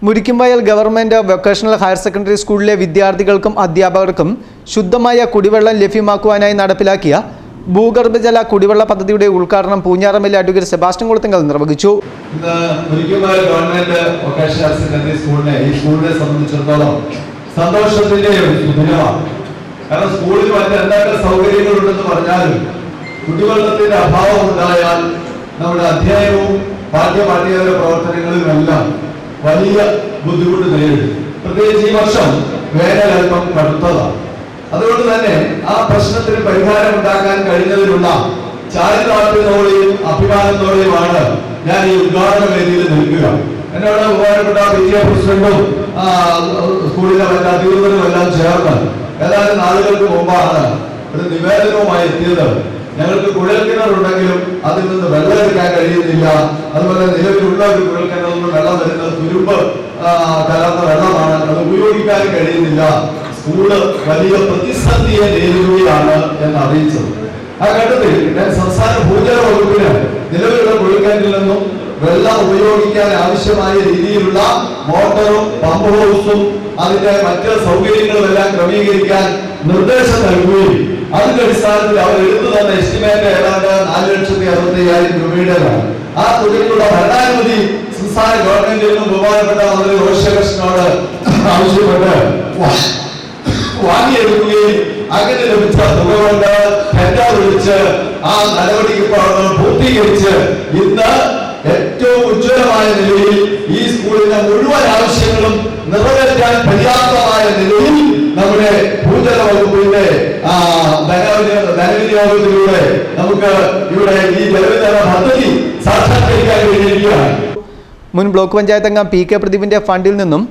Murikkumvayal government vocational higher secondary സ്കൂളിലെ വിദ്യാർത്ഥികൾക്കും അധ്യാപകർക്കും ശുദ്ധമായ കുടിവെള്ളം ലഭ്യമാക്കുവാനായി നടപ്പിലാക്കിയ ഭൂഗർഭജല കുടിവെള്ള പദ്ധതിയുടെ ഉദ്ഘാടനം പൂഞ്ഞാറമ്മയിലെ അഡ്വക്കേറ്റ് സെബാസ്റ്റ്യൻ കുളത്തിങ്കൽ നിർവഹിച്ചു. Murikkumvayal government vocational higher secondary സ്കൂളിനെ സംബന്ധിച്ചിടത്തോളം സന്തോഷത്തിന്റെ ദിനമാണ്. കാരണം സ്കൂളിൽ മറ്റെന്തൊക്കെ സൗകര്യങ്ങളുണ്ടെന്ന് പറഞ്ഞാലും കുടിവെള്ളത്തിന്റെ അഭാവം ഉണ്ടായാൽ നമ്മുടെ അധ്യായനവും പാഠ്യേതര പ്രവർത്തനങ്ങളിലുമെല്ലാം വലിയ ബുദ്ധിമുട്ട് നേരിടും. പ്രത്യേകിച്ച് ഈ വർഷം വേനൽ അല്പം കടുത്തതാണ്. അതുകൊണ്ട് തന്നെ ആ പ്രശ്നത്തിന് പരിഹാരം ഉണ്ടാക്കാൻ കഴിഞ്ഞതിലുള്ള ചാരിതാർത്ഥ്യത്തോടെയും അഭിമാനത്തോടെയുമാണ് ഞാൻ ഈ ഉദ്ഘാടന വേദിയിൽ നിൽക്കുക. എന്നോട് ബഹുമാനപ്പെട്ട PTA പ്രസിഡന്റും സ്കൂളിലെ മറ്റ് അധികൃതരും എല്ലാം ചേർന്ന് ഏതാനും നാളുകൾക്ക് മുമ്പാണ് ഒരു നിവേദനവുമായി എത്തിയത്. ഞങ്ങൾക്ക് കുഴൽക്കിണറുണ്ടെങ്കിലും അതിൽ നിന്ന് വെള്ളം എടുക്കാൻ കഴിയുന്നില്ല. അതുപോലെ നിലവിലുള്ള ഒരു കുഴൽക്കിണറിൽ നിന്ന് വെള്ളം വരുന്നത് തുരുമ്പ് കലർന്ന വെള്ളമാണ്, അത് ഉപയോഗിക്കാൻ കഴിയുന്നില്ല. സ്കൂള് വലിയ പ്രതിസന്ധിയെ നേരിടുകയാണ് എന്ന് അറിയിച്ചത്. ആ ഘട്ടത്തിൽ ഞാൻ സംസ്ഥാന ഭൂജല വകുപ്പിന് നിലവിലുള്ള കുഴൽക്കിണറിൽ നിന്നും വെള്ളം ഉപയോഗിക്കാൻ ആവശ്യമായ രീതിയിലുള്ള മോട്ടറും പമ്പ് ഹൗസും അതിന്റെ മറ്റ് സൗകര്യങ്ങളും എല്ലാം ക്രമീകരിക്കാൻ നിർദ്ദേശം നൽകുകയും അതിന്റെ അടിസ്ഥാനത്തിൽ അവർ എടുത്തു തന്ന എസ്റ്റിമേറ്റ് ഏതാണ്ട് 4,65,000 രൂപയുടേതാണ്. ആ തുകയ്ക്കുള്ള ഭരണാനുമതി സംസ്ഥാന ഗവൺമെന്റിൽ നിന്നും ബഹുമാനപ്പെട്ട മന്ത്രി റോഷകൃഷ്ണനോട് ആവശ്യപ്പെട്ട് വാങ്ങിയെടുക്കുകയും അങ്ങനെ ലഭിച്ച തുക കൊണ്ട് ടെൻഡർ വിളിച്ച് ആ നടപടിക്ക് പൂർത്തീകരിച്ച് ഇന്ന് ഏറ്റവും ഉജ്ജ്വലമായ നിലയിൽ ഈ സ്കൂളിന്റെ മുഴുവൻ ആവശ്യങ്ങളും നിറവേറ്റാൻ പര്യാപ്തമായ നിലയിൽ നമ്മുടെ ഭൂജല വകുപ്പിന്റെ ധനവിനിയോഗത്തിലൂടെ നമുക്ക് ഇവിടെ ഈ ജലവിതരണ പദ്ധതി സാക്ഷാത്കരിക്കാൻ കഴിഞ്ഞിരിക്കുകയാണ്. മുൻ ബ്ലോക്ക് പഞ്ചായത്ത് അംഗം PK പ്രദീപിന്റെ ഫണ്ടിൽ നിന്നും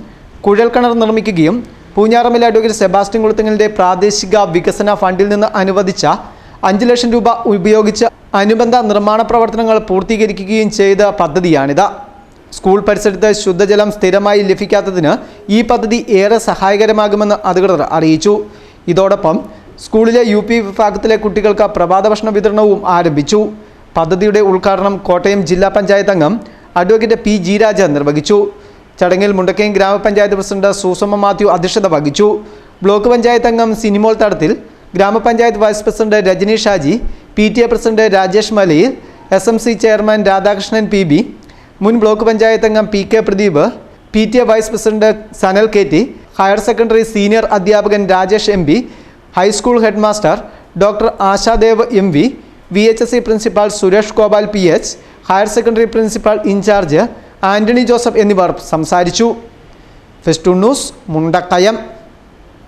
കുഴൽക്കിണർ നിർമ്മിക്കുകയും പൂഞ്ഞാറമ്മയിലെ അഡ്വക്കേറ്റ് സെബാസ്റ്റ്യൻ കുളത്തിങ്കലിന്റെ പ്രാദേശിക വികസന ഫണ്ടിൽ നിന്ന് അനുവദിച്ച 5 ലക്ഷം രൂപ ഉപയോഗിച്ച് അനുബന്ധ നിർമ്മാണ പ്രവർത്തനങ്ങൾ പൂർത്തീകരിക്കുകയും ചെയ്ത പദ്ധതിയാണിത്. സ്കൂൾ പരിസരത്ത് ശുദ്ധജലം സ്ഥിരമായി ലഭിക്കാത്തതിന് ഈ പദ്ധതി ഏറെ സഹായകരമാകുമെന്ന് അധികൃതർ അറിയിച്ചു. ഇതോടൊപ്പം സ്കൂളിലെ UP വിഭാഗത്തിലെ കുട്ടികൾക്ക് പ്രഭാത ഭക്ഷണ വിതരണവും ആരംഭിച്ചു. പദ്ധതിയുടെ ഉദ്ഘാടനം കോട്ടയം ജില്ലാ പഞ്ചായത്ത് അംഗം അഡ്വക്കേറ്റ് P. G. രാജ നിർവഹിച്ചു. ചടങ്ങിൽ മുണ്ടക്കയം ഗ്രാമപഞ്ചായത്ത് പ്രസിഡന്റ് സുസമ്മ മാത്യു അധ്യക്ഷത വഹിച്ചു. ബ്ലോക്ക് പഞ്ചായത്ത് അംഗം സിനിമോൾ തടത്തിൽ, ഗ്രാമപഞ്ചായത്ത് vice president Rajani Shaji, PTA president Rajesh Malayil, SMC chairman Radhakrishnan PB, മുൻ ബ്ലോക്ക് പഞ്ചായത്ത് അംഗം PK Pradeep, PTA vice president Sanal KT, higher secondary senior അധ്യാപകൻ Rajesh MB, high school headmaster doctor Ashadev MV, VHSE principal Suresh Gopal PH, higher secondary principal in charge Antony Joseph എന്നിവർ സംസാരിച്ചു. Festoon news, Mundakayam.